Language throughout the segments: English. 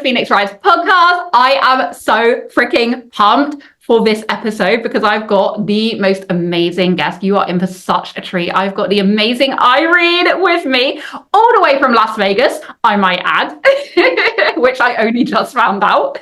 Phoenix Rise podcast. I am so freaking pumped for this episode because I've got the most amazing guest. You are in for such a treat. I've got the amazing Irene with me, all the way from Las Vegas, I might add, which I only just found out.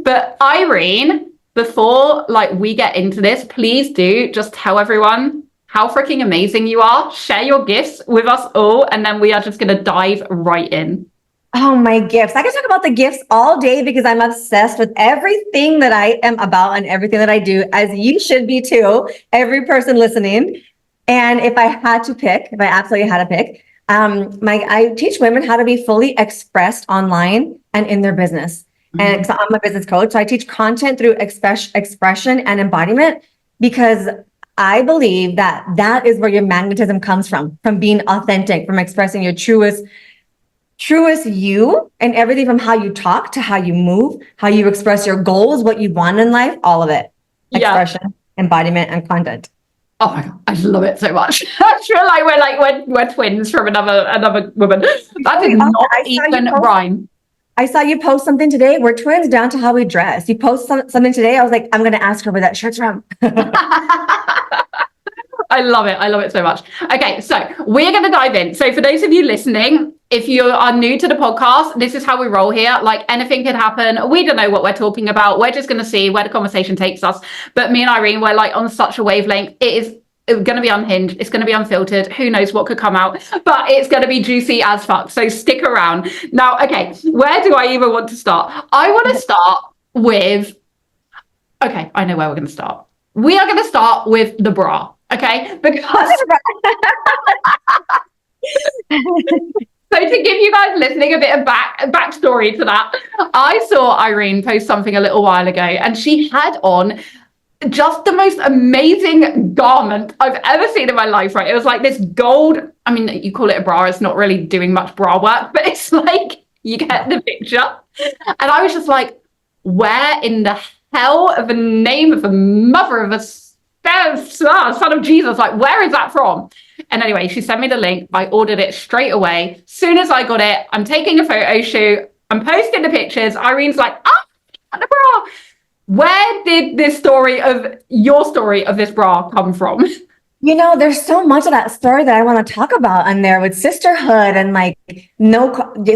But Irene, before we get into this, please do just tell everyone how freaking amazing you are. Share your gifts with us all, and then we are just going to dive right in. Oh, my gifts. I can talk about the gifts all day because I'm obsessed with everything that I am about and everything that I do, as you should be too, every person listening. And if I had to pick, if I absolutely had to pick, I teach women how to be fully expressed online and in their business. And so I'm a business coach, so I teach content through expression and embodiment, because I believe that that is where your magnetism comes from being authentic, from expressing your truest you, and everything from how you talk to how you move, how you express your goals, what you want in life, all of it. Expression, embodiment, and content. Oh my God, I love it so much. I feel like we're twins from another woman. That did not even rhyme. I saw you post something today. We're twins down to how we dress. You post something today. I was like, I'm going to ask her where that shirt's from. I love it. I love it so much. Okay, so we're going to dive in. So for those of you listening, if you are new to the podcast, this is how we roll here. Like, anything could happen. We don't know what we're talking about. We're just going to see where the conversation takes us. But me and Irene, we're on such a wavelength. It's going to be unhinged. It's going to be unfiltered. Who knows what could come out, but it's going to be juicy as fuck. So stick around. Now, okay, where do I even want to start? I want to start with, okay, I know where we're going to start. We are going to start with the bra, okay? Because so to give you guys listening a bit of backstory to that, I saw Irene post something a little while ago, and she had on just the most amazing garment I've ever seen in my life, right? It was like this gold, I mean, you call it a bra, it's not really doing much bra work, but it's like, you get the picture. And I was just like, where in the hell of the name of the mother of a son of Jesus, like, where is that from? And anyway, she sent me the link. I ordered it straight away. Soon as I got it, I'm taking a photo shoot. I'm posting the pictures. Irene's like, oh, the bra. Where did your story of this bra come from? You know, there's so much of that story that I want to talk about on there with sisterhood and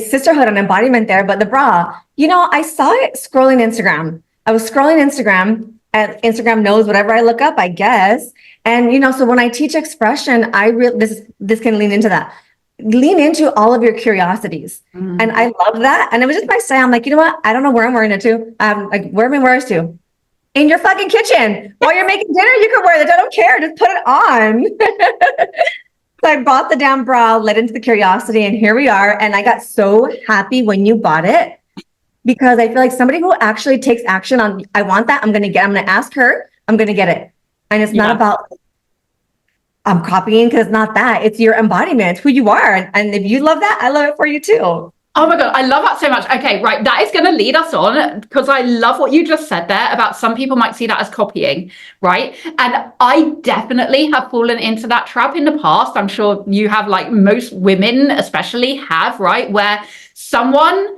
sisterhood and embodiment there. But the bra, I saw it scrolling Instagram. I was scrolling Instagram, and Instagram knows whatever I look up, I guess. And, so when I teach expression, this can lean into that. Lean into all of your curiosities. Mm-hmm. And I love that. And it was just my style. I'm like, you know what? I don't know where I'm wearing it to. Where am I wearing it to? In your fucking kitchen. While you're making dinner, you can wear it. I don't care. Just put it on. So I bought the damn bra, led into the curiosity, and here we are. And I got so happy when you bought it, because I feel like somebody who actually takes action on, I want that, I'm going to ask her, I'm going to get it. And it's not about I'm copying, because it's not that. It's your embodiment, who you are. And if you love that, I love it for you too. Oh my God, I love that so much. Okay, right. That is going to lead us on, because I love what you just said there about some people might see that as copying, right? And I definitely have fallen into that trap in the past. I'm sure you have, like most women especially have, right? Where someone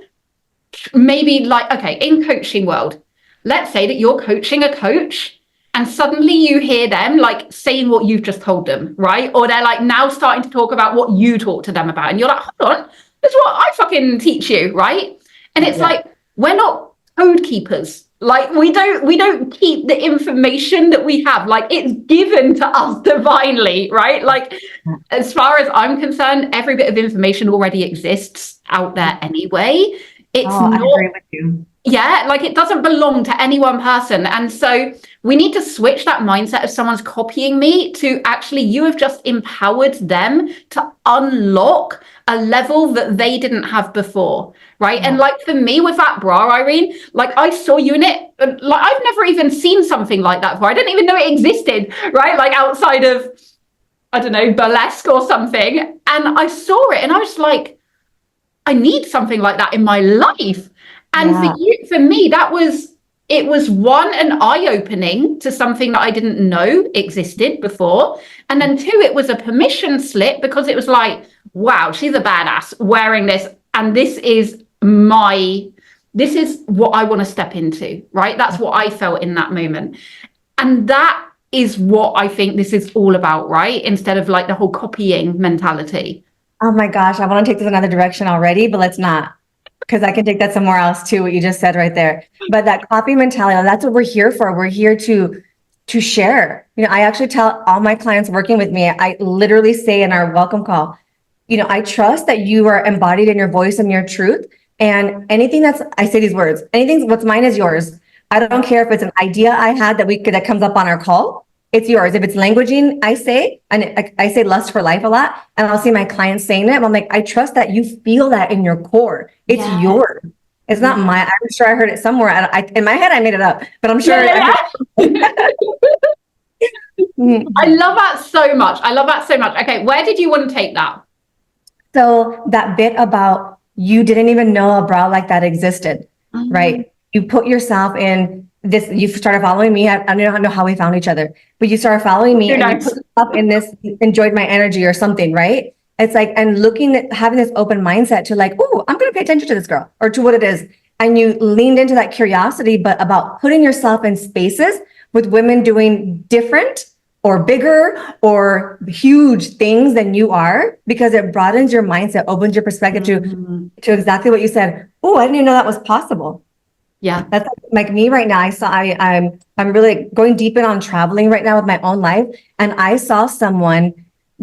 maybe in coaching world, let's say that you're coaching a coach, and suddenly you hear them saying what you've just told them, right? Or they're now starting to talk about what you talk to them about. And you're like, hold on, that's what I fucking teach you, right? And it's we're not code keepers. We don't keep the information that we have. It's given to us divinely, right? As far as I'm concerned, every bit of information already exists out there anyway. I agree with you. Yeah, it doesn't belong to any one person. And so we need to switch that mindset of someone's copying me to actually, you have just empowered them to unlock a level that they didn't have before, right? And for me with that bra, Irene, I saw you in it. I've never even seen something like that before. I didn't even know it existed, right? Outside of, I don't know, burlesque or something. And I saw it and I was like, I need something like that in my life. And for me, it was one, an eye-opening to something that I didn't know existed before. And then two, it was a permission slip, because it was like, wow, she's a badass wearing this. And this is this is what I want to step into, right? That's what I felt in that moment. And that is what I think this is all about, right? Instead of like the whole copying mentality. Oh my gosh, I want to take this another direction already, but let's not, because I can take that somewhere else too, what you just said right there. But that copy mentality, that's what we're here for. We're here to share. You know, I actually tell all my clients working with me, I literally say in our welcome call, you know, I trust that you are embodied in your voice and your truth. And anything I say these words, anything what's mine is yours. I don't care if it's an idea I had that comes up on our call. It's yours. If it's languaging, I say lust for life a lot, and I'll see my clients saying it. And I'm like, I trust that you feel that in your core. It's yours. It's not mine. I'm sure I heard it somewhere. In my head, I made it up, but I'm sure. I love that so much. Okay, where did you want to take that? So that bit about you didn't even know a bra like that existed, right? You put yourself in this, you started following me. I don't know how we found each other, but you started following me and you put yourself in this, enjoyed my energy or something, right? It's like, and looking at having this open mindset to like, oh, I'm going to pay attention to this girl or to what it is. And you leaned into that curiosity, but about putting yourself in spaces with women doing different or bigger or huge things than you are, because it broadens your mindset, opens your perspective to exactly what you said. Oh, I didn't even know that was possible. Yeah. That's like me right now. I'm really going deep in on traveling right now with my own life. And I saw someone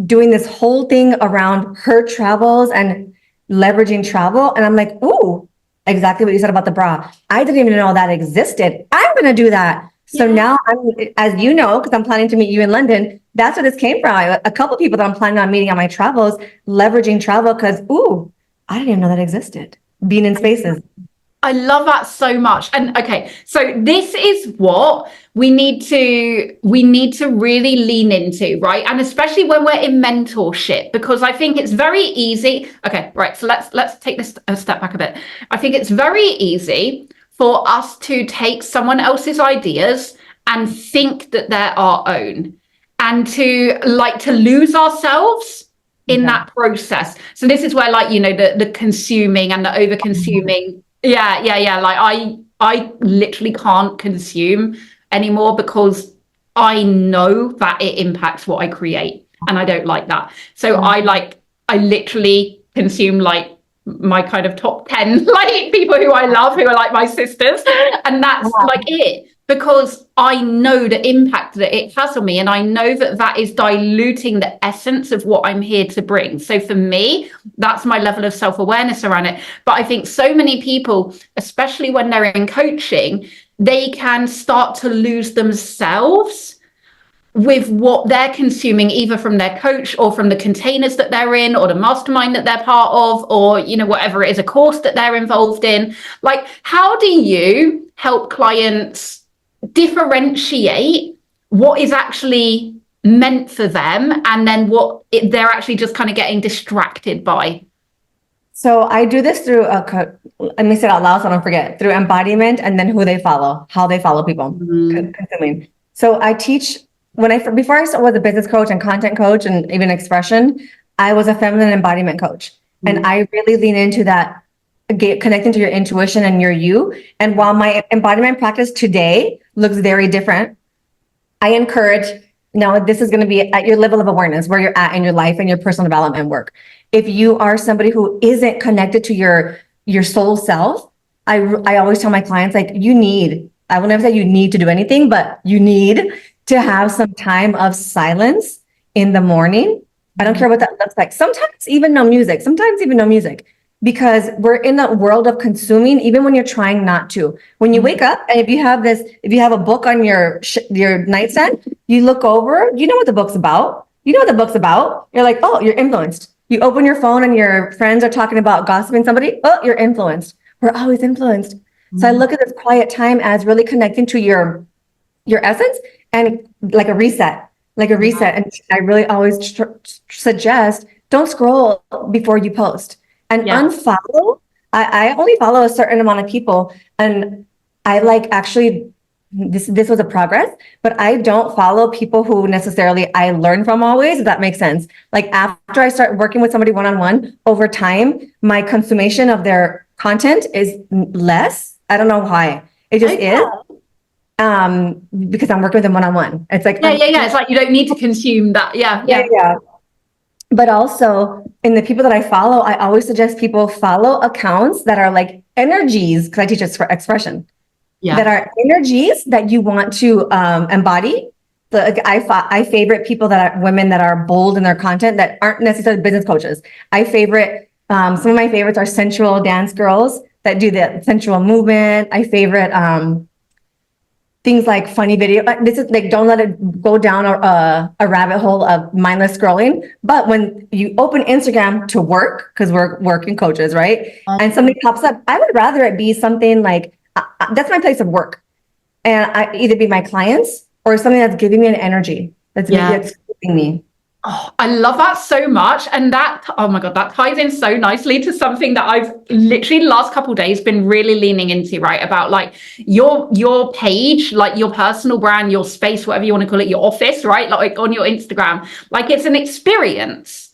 doing this whole thing around her travels and leveraging travel. And I'm like, oh, exactly what you said about the bra. I didn't even know that existed. I'm going to do that. So now as you know, because I'm planning to meet you in London, that's where this came from. A couple of people that I'm planning on meeting on my travels, leveraging travel, because, I didn't even know that existed. Being in spaces. I love that so much. And okay, so this is what we need to really lean into, right? And especially when we're in mentorship, because I think it's very easy. Okay, right. So let's take this a step back a bit. I think it's very easy for us to take someone else's ideas and think that they're our own, and to lose ourselves in that process. So this is where, like, you know, the consuming and the over consuming. Yeah. Like I literally can't consume anymore because I know that it impacts what I create, and I don't like that. So I literally consume like my kind of top 10 like people who I love, who are like my sisters, and that's like it, because I know the impact that it has on me, and I know that is diluting the essence of what I'm here to bring. So for me, that's my level of self-awareness around it. But I think so many people, especially when they're in coaching, they can start to lose themselves with what they're consuming, either from their coach or from the containers that they're in, or the mastermind that they're part of, or, you know, whatever it is, a course that they're involved in. Like, how do you help clients differentiate what is actually meant for them and then what they're actually just kind of getting distracted by? So I do this through let me say it out loud so I don't forget, through embodiment, and then who they follow, how they follow people. Consuming. So I teach, before I was a business coach and content coach and even expression, I was a feminine embodiment coach. And I really lean into that, connecting to your intuition and your you. And while my embodiment practice today looks very different, I encourage, now this is going to be at your level of awareness, where you're at in your life and your personal development work. If you are somebody who isn't connected to your soul self, I always tell my clients, like, I will never say you need to do anything, but you need to have some time of silence in the morning. I don't care what that looks like. Sometimes even no music, because we're in the world of consuming, even when you're trying not to. When you wake up, and if you have a book on your nightstand, you look over, you know what the book's about. You're like, oh, you're influenced. You open your phone and your friends are talking about gossiping somebody. Oh, you're influenced. We're always influenced. So I look at this quiet time as really connecting to your essence, and like a reset. And I really always suggest, don't scroll before you post, and unfollow. I only follow a certain amount of people, and I this was a progress, but I don't follow people who necessarily I learn from always, if that makes sense. Like, after I start working with somebody one-on-one, over time, my consummation of their content is less. I don't know why. It just is. Because I'm working with them one-on-one. It's like, It's like you don't need to consume that. Yeah. But also in the people that I follow, I always suggest people follow accounts that are like energies, because I teach us for expression. That are energies that you want to embody. So like, I favorite people that are women that are bold in their content that aren't necessarily business coaches. I favorite some of my favorites are sensual dance girls that do the sensual movement. I favorite things like funny video. This is like, don't let it go down a rabbit hole of mindless scrolling. But when you open Instagram to work, because we're working coaches, right? And something pops up, I would rather it be something like, that's my place of work. And I either be my clients or something that's giving me an energy. That's giving me. Oh, I love that so much. And that, oh my God, that ties in so nicely to something that I've literally last couple of days been really leaning into, right? About like your page, like your personal brand, your space, whatever you want to call it, your office, right? Like on your Instagram, like it's an experience,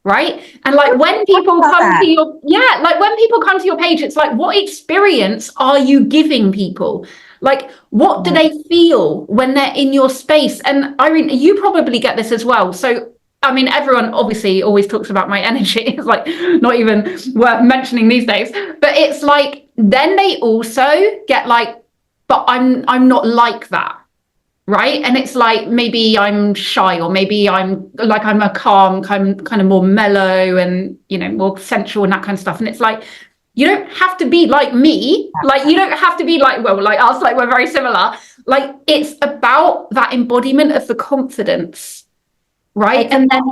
right? And like when people come to your, like when people come to your page, it's like, what experience are you giving people? Like, what do they feel when they're in your space? And Irene, you probably get this as well. So, I mean, everyone obviously always talks about my energy. It's like not even worth mentioning these days. But it's like, then they also get like, but I'm not like that. Right. And it's like, maybe I'm shy, or maybe I'm a calm, kind of more mellow and, you know, more sensual and that kind of stuff. And it's like, you don't have to be like me. Like, you don't have to be like, well, like us, like we're very similar. Like, it's about that embodiment of the confidence, right? And then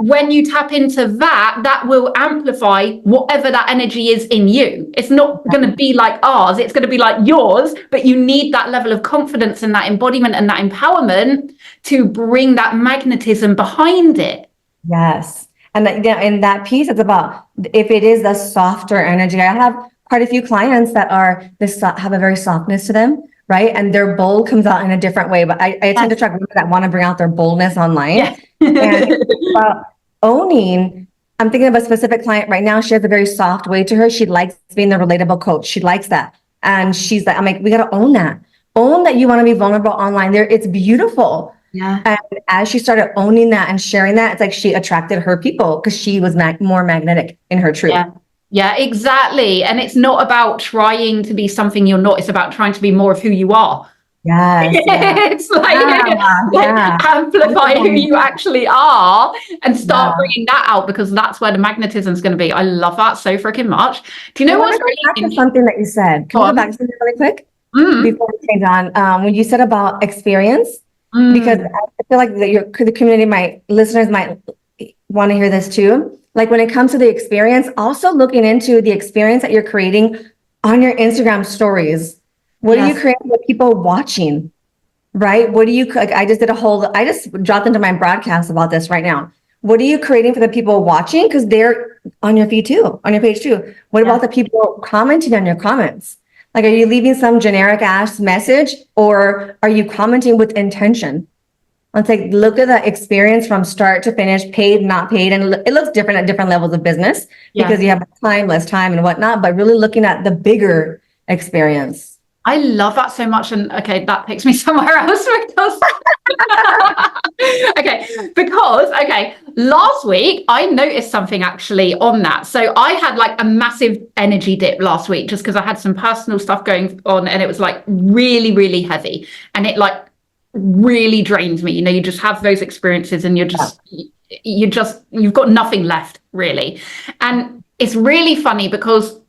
when you tap into that, that will amplify whatever that energy is in you. It's not going to be like ours. It's going to be like yours, but you need that level of confidence and that embodiment and that empowerment to bring that magnetism behind it. Yes. And in that piece, it's about, if it is the softer energy. I have quite a few clients that are have a very softness to them, right? And their bold comes out in a different way. But I tend to attract women that want to bring out their boldness online. And about owning, I'm thinking of a specific client right now. She has a very soft way to her. She likes being the relatable coach. She likes that. And she's like, I'm like, we got to own that. Own that you want to be vulnerable online. It's beautiful. Yeah. And as she started owning that and sharing that, it's like she attracted her people because she was more magnetic in her truth. Yeah, exactly. And it's not about trying to be something you're not. It's about trying to be more of who you are. Yes. It's like amplify who you actually are and start bringing that out, because that's where the magnetism is going to be. I love that so freaking much. Do you know what's really interesting? Something that you said. Can we go back to something really quick before we change on? When you said about experience, because I feel like the community, listeners might want to hear this too. Like when it comes to the experience, also looking into the experience that you're creating on your Instagram stories. What are you creating with people watching, right? What do you, like, I just dropped into my broadcast about this right now. What are you creating for the people watching? Because they're on your feed too, on your page too. What about the people commenting on your comments? Like, are you leaving some generic ass message, or are you commenting with intention? Let's take look at the experience from start to finish, paid, not paid. And it looks different at different levels of business because you have time, less time and whatnot, but really looking at the bigger experience. I love that so much. And okay, that takes me somewhere else because last week I noticed something actually on that. So I had like a massive energy dip last week just because I had some personal stuff going on, and it was like really, really heavy, and it like really drained me. You know, you just have those experiences and you've got nothing left really. And it's really funny because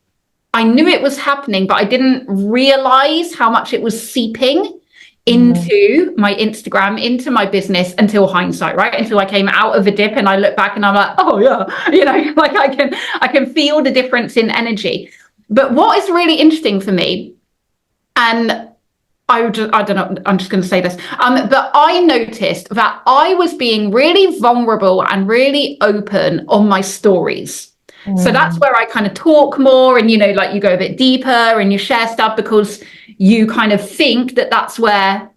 I knew it was happening, but I didn't realize how much it was seeping into my Instagram, into my business, until hindsight, right? Until I came out of a dip and I look back and I'm like, oh yeah, you know, like I can feel the difference in energy. But what is really interesting for me, and I don't know, I'm just going to say this, but I noticed that I was being really vulnerable and really open on my stories. So that's where I kind of talk more and, you know, like you go a bit deeper and you share stuff because you kind of think that that's where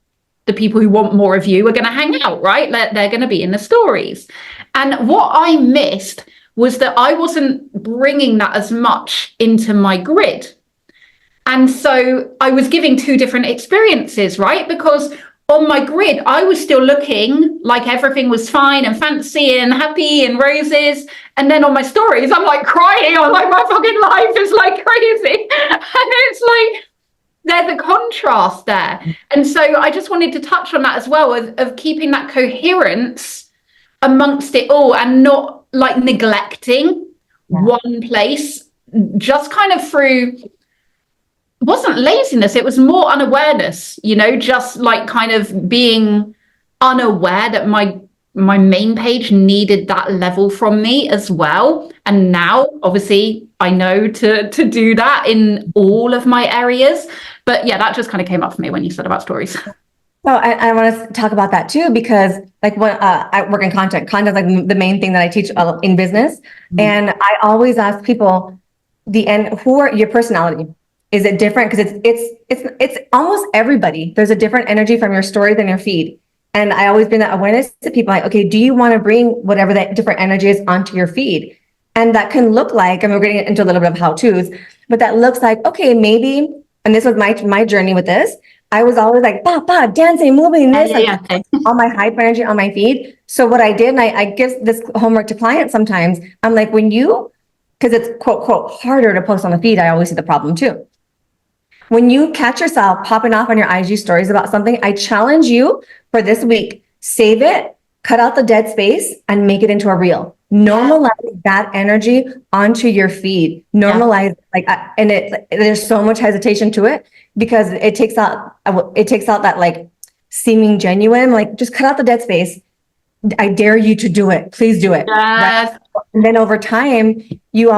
the people who want more of you are going to hang out, right? They're going to be in the stories. And what I missed was that I wasn't bringing that as much into my grid. And so I was giving two different experiences, right? Because on my grid, I was still looking like everything was fine and fancy and happy and roses. And then on my stories, I'm like crying. I'm like, my fucking life is like crazy. And it's like, there's a contrast there. And so I just wanted to touch on that as well, of keeping that coherence amongst it all and not like neglecting one place, just kind of through, it wasn't laziness, it was more unawareness, you know, just like kind of being unaware that my main page needed that level from me as well. And now obviously I know to do that in all of my areas. But yeah, that just kind of came up for me when you said about stories. So I want to talk about that too, because like when I work in content is like the main thing that I teach in business. And I always ask people who are your personality? Is it different? Because it's almost everybody. There's a different energy from your story than your feed. And I always bring that awareness to people like, okay, do you want to bring whatever that different energy is onto your feed? And that can look like, and we're getting into a little bit of how-tos, but that looks like, okay, maybe, and this was my journey with this. I was always like, dancing, moving, this, all my hype energy on my feed. So what I did, and I give this homework to clients sometimes, I'm like, because it's quote, quote, harder to post on the feed, I always see the problem too. When you catch yourself popping off on your IG stories about something, I challenge you for this week, save it, cut out the dead space and make it into a reel. Normalize that energy onto your feed. Normalize there's so much hesitation to it because it takes out that like seeming genuine, like just cut out the dead space. I dare you to do it. Please do it. Yes. Right? And then over time, you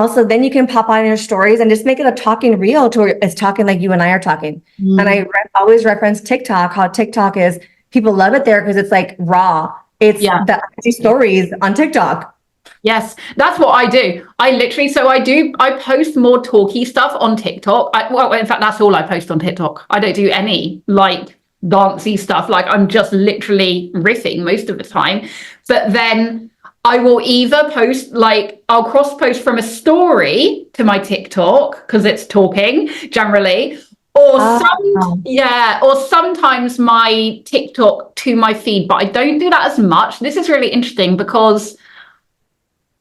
can pop on your stories and just make it a talking reel to where it's talking like you and I are talking. And I always reference TikTok, how TikTok is, people love it there because it's like raw. It's the stories on TikTok. Yes, that's what I do. I post more talky stuff on TikTok. In fact, that's all I post on TikTok. I don't do any like dancey stuff. Like I'm just literally riffing most of the time. But then I will either post, like I'll cross post from a story to my TikTok because it's talking generally, or sometimes my TikTok to my feed, but I don't do that as much. This is really interesting because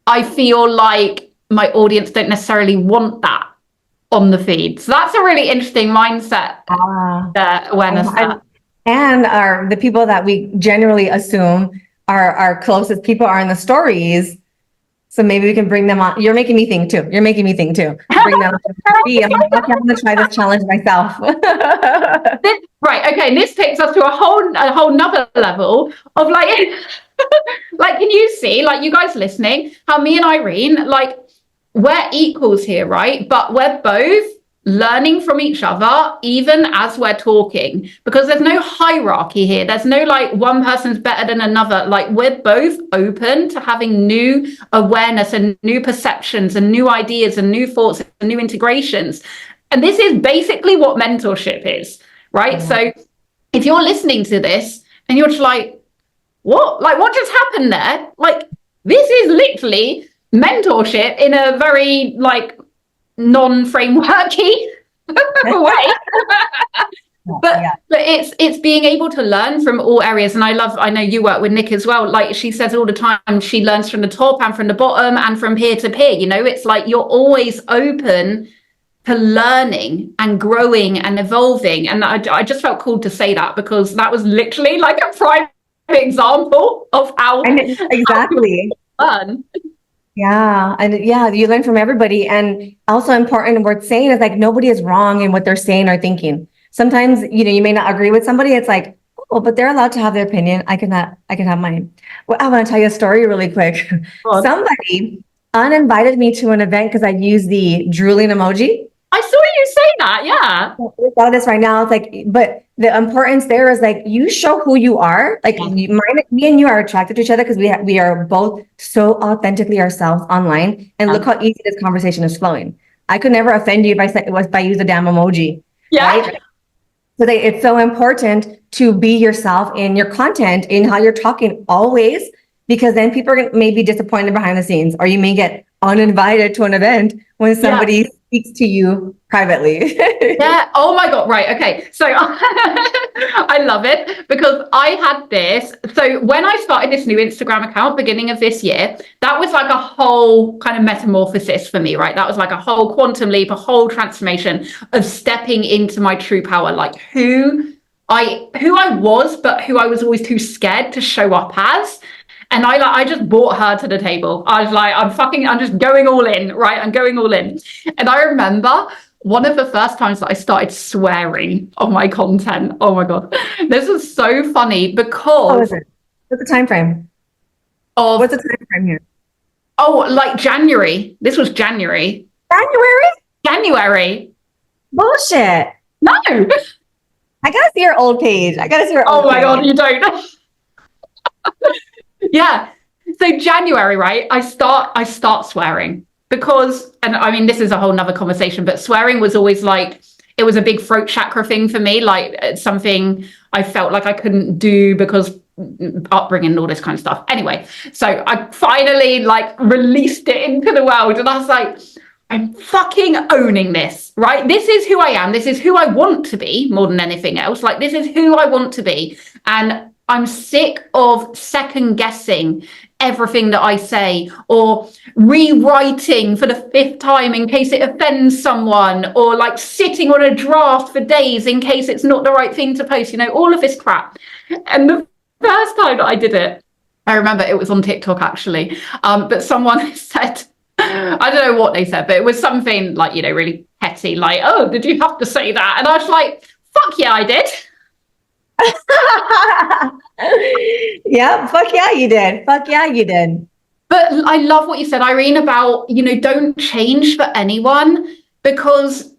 I feel like my audience don't necessarily want that on the feed. So that's a really interesting mindset awareness. And the people that we generally assume are our closest people are in the stories. So maybe we can bring them on. You're making me think too. Bring them on to the feed. I'm going to try this challenge myself. Right. Okay. And this takes us to a whole nother level of like, like, can you see, like you guys listening, how me and Irene, like we're equals here, right? But we're both learning from each other, even as we're talking, because there's no hierarchy here. There's no like one person's better than another. Like we're both open to having new awareness and new perceptions and new ideas and new thoughts and new integrations. And this is basically what mentorship is, right? So if you're listening to this and you're just like, what just happened there? Like, this is literally mentorship in a very like non-frameworky way. But it's being able to learn from all areas. And I know you work with Nick as well. Like she says all the time, she learns from the top and from the bottom and from peer to peer. You know, it's like you're always open to learning and growing and evolving. And I just felt cool to say that because that was literally like a prime example of how exactly learn. You learn from everybody. And also important worth saying is like nobody is wrong in what they're saying or thinking. Sometimes you may not agree with somebody. It's like, oh, but they're allowed to have their opinion. I can have mine. Well, I want to tell you a story really quick. Somebody uninvited me to an event because I used the drooling emoji. I saw you say that, yeah. I thought of this right now. It's like, but the importance there is like you show who you are. Like me and you are attracted to each other because we are both so authentically ourselves online. And look how easy this conversation is flowing. I could never offend you if I use a damn emoji. Yeah. Right? So it's so important to be yourself in your content, in how you're talking always, because then people may be disappointed behind the scenes, or you may get uninvited to an event when somebody speaks to you privately. Yeah. Oh my God. Right. Okay. So I love it because I had this. So when I started this new Instagram account, beginning of this year, that was like a whole kind of metamorphosis for me, right? That was like a whole quantum leap, a whole transformation of stepping into my true power, like who I was, but who I was always too scared to show up as. And I just brought her to the table. I was like, I'm just going all in, right? I'm going all in. And I remember one of the first times that I started swearing on my content. Oh my God. This was so funny because How is it? What's the time frame? What's the time frame here? Oh, like January. This was January. January. Bullshit. No. I gotta see your old page. Oh my God, you don't. Yeah. So January, right? I start swearing because, and I mean, this is a whole nother conversation, but swearing was always like, it was a big throat chakra thing for me. Like it's something I felt like I couldn't do because upbringing and all this kind of stuff. Anyway, so I finally like released it into the world and I was like, I'm fucking owning this, right? This is who I am. This is who I want to be more than anything else. Like this is who I want to be. And I'm sick of second guessing everything that I say or rewriting for the 5th time in case it offends someone or like sitting on a draft for days in case it's not the right thing to post, you know, all of this crap. And the first time that I did it, I remember it was on TikTok actually, but someone said, I don't know what they said, but it was something like, you know, really petty, like, oh, did you have to say that? And I was like, fuck yeah, I did. Yeah, fuck yeah, you did. Fuck yeah, you did. But I love what you said, Irene, about, you know, don't change for anyone because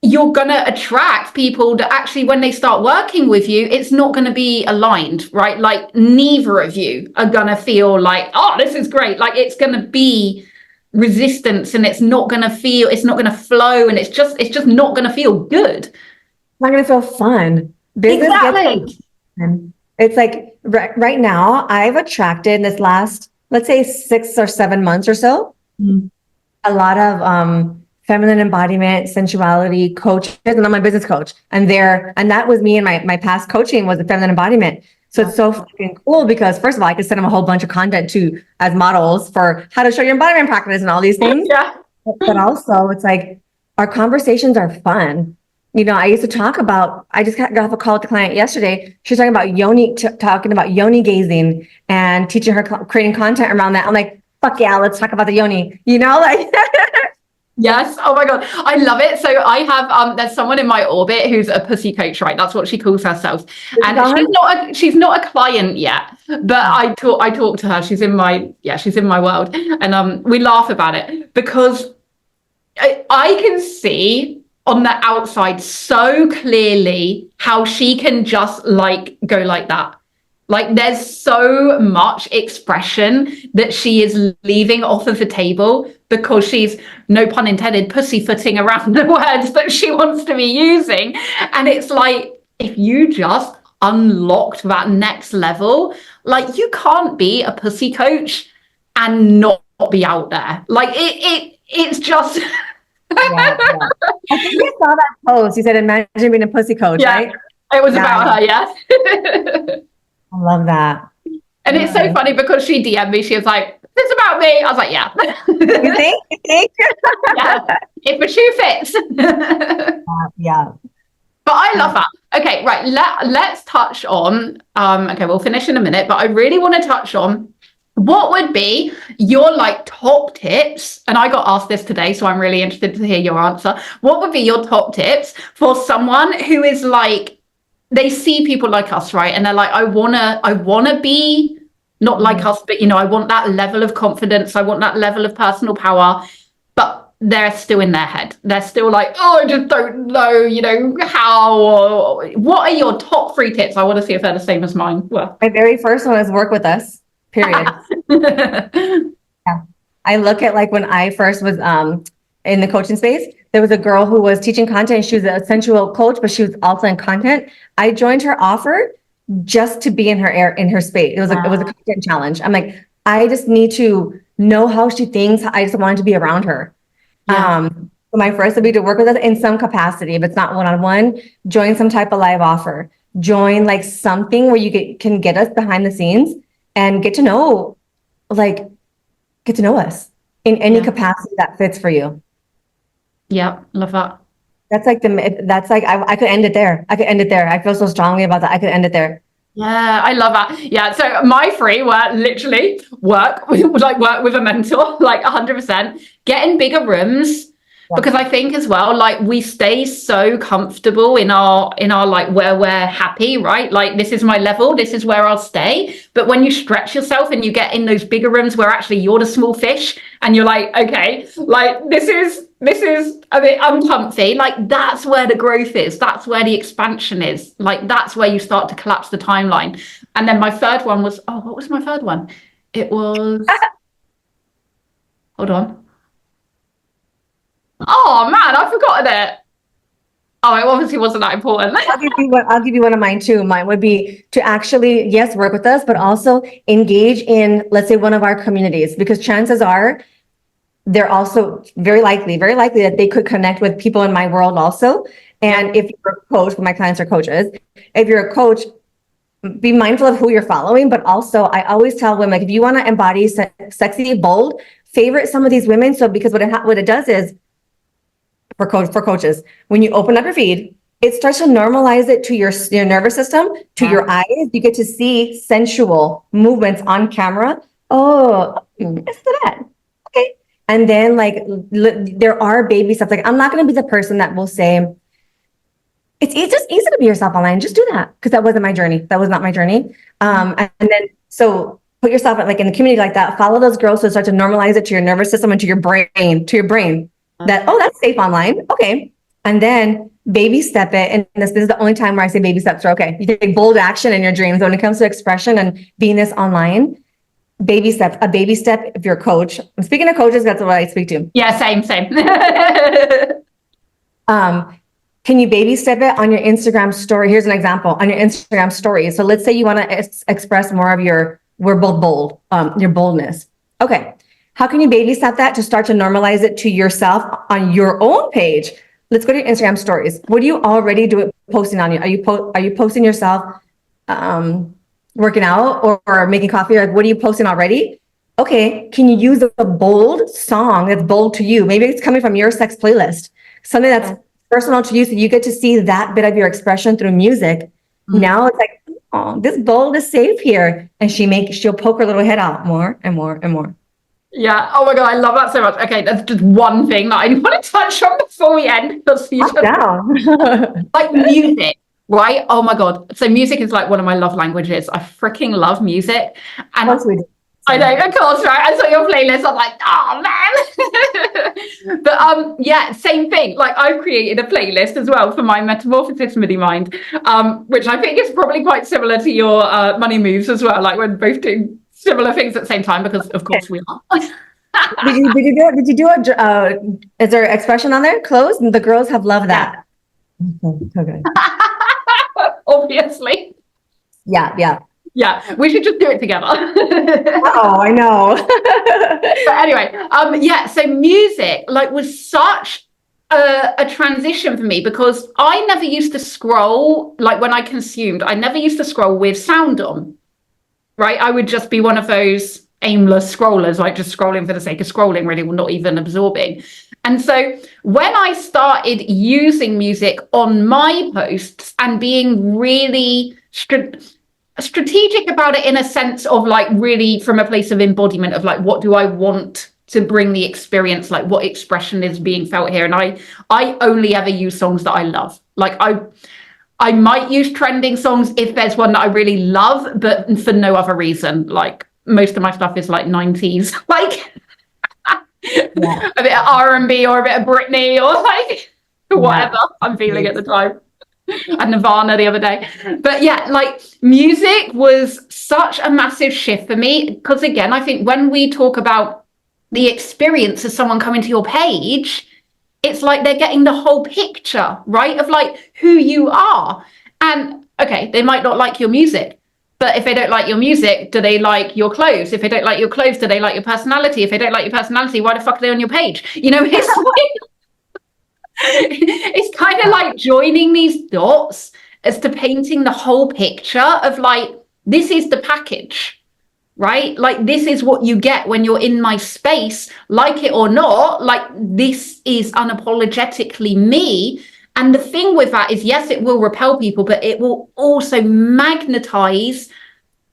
you're going to attract people that actually, when they start working with you, it's not going to be aligned, right? Like neither of you are going to feel like, oh, this is great. Like it's going to be resistance and it's not going to flow and it's just not going to feel good. It's not going to feel fun. Business exactly. It's like right now I've attracted in this last, let's say 6 or 7 months or so, a lot of feminine embodiment, sensuality coaches, and I'm my business coach. And that was me and my past coaching was the feminine embodiment. So it's so fucking cool because first of all, I could send them a whole bunch of content as models for how to show your embodiment practice and all these things. Yeah. But also it's like our conversations are fun. You know, I used to talk about, I just got off a call with the client yesterday. She was talking about yoni gazing and teaching her, creating content around that. I'm like, fuck yeah, let's talk about the yoni, you know, like. Yes. Oh my God. I love it. So I have, there's someone in my orbit who's a pussy coach, right? That's what she calls herself. And she's not a client yet, but I talk to her. She's in my world and, we laugh about it because I can see on the outside so clearly how she can just like go like that. Like there's so much expression that she is leaving off of the table because she's, no pun intended, pussyfooting around the words that she wants to be using. And it's like, if you just unlocked that next level, like you can't be a pussy coach and not be out there. Like it's just... Yeah. I think you saw that post. You said, imagine being a pussy coach, right? It was about her, yes. I love that. And it's so funny because she DM'd me. She was like, "This is about me." I was like, "Yeah." You think? Yeah. If the shoe fits. Yeah. But I love that. Okay, right. Let's touch on. Okay, we'll finish in a minute. But I really want to touch on what would be your like top tips. And I got asked this today, so I'm really interested to hear your answer. What would be your top tips for someone who is like, they see people like us, right? And they're like, I wanna be not like us, but you know, I want that level of confidence. I want that level of personal power, but they're still in their head. They're still like, oh, I just don't know, you know, how, or what are your top 3 tips? I want to see if they're the same as mine. Well, my very first one is work with us, period. Yeah. I look at like when I first was in the coaching space, there was a girl who was teaching content. She was a sensual coach, but she was also in content. I joined her offer just to be in her space. It was a content challenge. I'm like, I just need to know how she thinks. I just wanted to be around her. Yeah. So my first would be to work with us in some capacity. If it's not one-on-one, join some type of live offer. Join like something where you can get us behind the scenes and get to know us in any capacity that fits for you. Yeah, love that. I could end it there. I feel so strongly about that. I could end it there. Yeah, I love that. Yeah, so my three were literally work with a mentor, like 100%. Get in bigger rooms, because I think as well, like we stay so comfortable in our like where we're happy, right? Like this is my level, this is where I'll stay. But when you stretch yourself and you get in those bigger rooms where actually you're the small fish and you're like, okay, like this is a bit uncomfy, like that's where the growth is, that's where the expansion is, like that's where you start to collapse the timeline. And then my third one was, oh, what was my third one? It was, hold on. Oh man, I've forgotten it. Oh, it obviously wasn't that important. I'll give you one of mine too. Mine would be to actually, yes, work with us, but also engage in, let's say, one of our communities, because chances are they're also very likely that they could connect with people in my world also. And if you're a coach, my clients are coaches, if you're a coach, be mindful of who you're following. But also, I always tell women, like, if you want to embody sexy, bold, favorite some of these women. So because what it does is, for coaches, when you open up your feed, it starts to normalize it to your nervous system, to your eyes. You get to see sensual movements on camera. Oh, it's that. Okay. And then like, there are baby steps. Like, I'm not going to be the person that will say, it's just easy to be yourself online. Just do that. Because that wasn't my journey. That was not my journey. And then, so put yourself like in the community like that, follow those girls. So start to normalize it to your nervous system and to your brain. That, oh, that's safe online. Okay. And then baby step it. And this is the only time where I say baby steps are okay. You take bold action in your dreams. When it comes to expression and being this online, baby steps, a baby step. If you're a coach, I'm speaking to coaches, that's what I speak to. Yeah, same. Can you baby step it on your Instagram story? Here's an example on your Instagram story. So let's say you want to express more of your boldness. Okay. How can you baby step that to start to normalize it to yourself on your own page? Let's go to your Instagram stories. What do you already do posting on you? Are you posting yourself working out or making coffee? Like, what are you posting already? Okay, can you use a bold song that's bold to you? Maybe it's coming from your sex playlist, something that's personal to you, so you get to see that bit of your expression through music. Now it's like, oh, this bold is safe here, and she'll poke her little head out more and more and more. Yeah. Oh my God, I love that so much. Okay, that's just one thing that I want to touch on before we end. Like music, right? Oh my God. So music is like one of my love languages. I freaking love music. And of course we do. I know, of course, right? I saw your playlist. I'm like, oh man. But yeah, same thing. Like I've created a playlist as well for my metamorphosis MIDI mind, which I think is probably quite similar to your money moves as well. Like we're both doing similar things at the same time, because of course we are. Did you do is there expression on there? Close? The girls have loved that. Okay. Obviously. Yeah. We should just do it together. Oh, I know. But anyway, yeah, so music like was such a transition for me, because I never used to scroll, like when I consumed, I never used to scroll with sound on. Right, I would just be one of those aimless scrollers, like just scrolling for the sake of scrolling, really, not even absorbing. And so when I started using music on my posts and being really strategic about it, in a sense of like really from a place of embodiment of like, what do I want to bring the experience, like what expression is being felt here? And I only ever use songs that I love. Like I might use trending songs if there's one that I really love, but for no other reason. Like most of my stuff is like 90s, like a bit of R&B or a bit of Britney or like whatever I'm feeling at the time. And Nirvana the other day. But yeah, like music was such a massive shift for me, because again, I think when we talk about the experience of someone coming to your page, it's like they're getting the whole picture, right? Of like who you are. And okay, they might not like your music, But if they don't like your music, do they like your clothes? If they don't like your clothes, do they like your personality? If they don't like your personality, why the fuck are they on your page? You know, it's kind of like joining these dots as to painting the whole picture of like, this is the package, right? Like, this is what you get when you're in my space, like it or not. Like, this is unapologetically me. And the thing with that is, yes, it will repel people, but it will also magnetize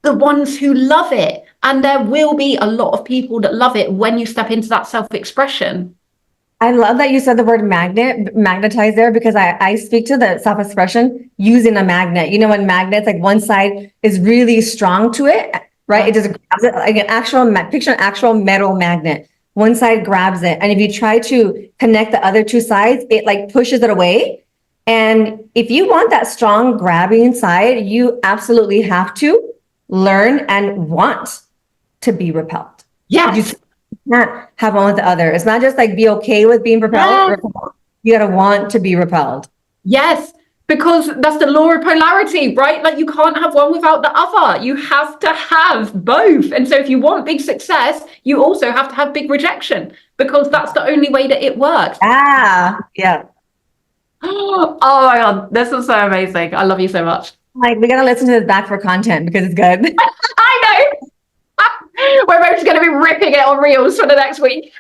the ones who love it. And there will be a lot of people that love it when you step into that self-expression. I love that you said the word magnetize there, because I speak to the self-expression using a magnet. You know, when magnets, like one side is really strong to it, right? It just grabs it like an actual, picture an actual metal magnet. One side grabs it. And if you try to connect the other two sides, it like pushes it away. And if you want that strong grabbing side, you absolutely have to learn and want to be repelled. Yes. You can't have one with the other. It's not just like be okay with being repelled. You got to want to be repelled. Yes. Because that's the law of polarity, right? Like, you can't have one without the other. You have to have both. And so if you want big success, you also have to have big rejection, because that's the only way that it works. Yeah. Oh my God, this is so amazing. I love you so much. Like, we got to listen to this back for content because it's good. I know. We're both going to be ripping it on Reels for the next week.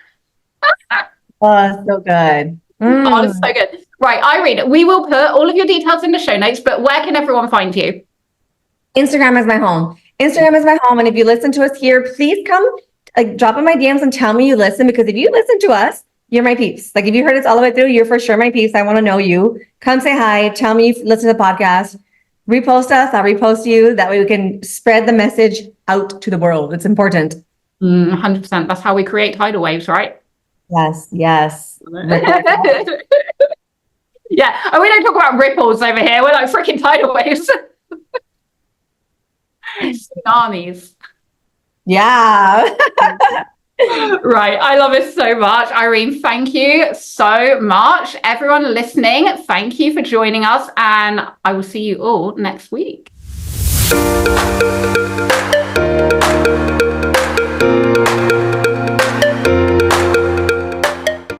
Oh, so good. Oh, it's so good. Right, Irene, we will put all of your details in the show notes, but where can everyone find you? Instagram is my home. Instagram is my home. And if you listen to us here, please come drop in my DMs and tell me you listen, because if you listen to us, you're my peeps. Like, if you heard us all the way through, you're for sure my peeps. I want to know you. Come say hi. Tell me you listen to the podcast. Repost us. I'll repost you. That way we can spread the message out to the world. It's important. 100%. That's how we create tidal waves, right? Yes. Yeah, and we don't talk about ripples over here. We're like freaking tidal waves. Tsunamis. Yeah. Right. I love it so much. Irene, thank you so much. Everyone listening, thank you for joining us. And I will see you all next week.